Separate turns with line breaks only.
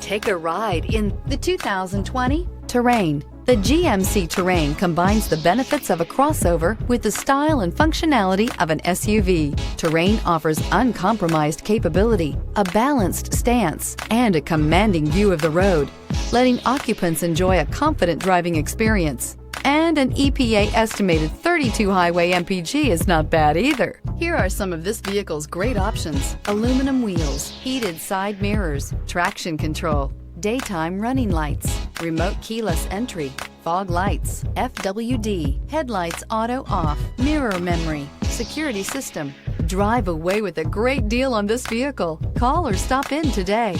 Take a ride in the 2020 Terrain. The GMC Terrain combines the benefits of a crossover with the style and functionality of an SUV. Terrain offers uncompromised capability, a balanced stance, and a commanding view of the road, letting occupants enjoy a confident driving experience. And an EPA estimated 32 highway MPG is not bad either. Here are some of this vehicle's great options: aluminum wheels, heated side mirrors, traction control, daytime running lights, remote keyless entry, fog lights, FWD, headlights auto off, mirror memory, security system. Drive away with a great deal on this vehicle. Call or stop in today.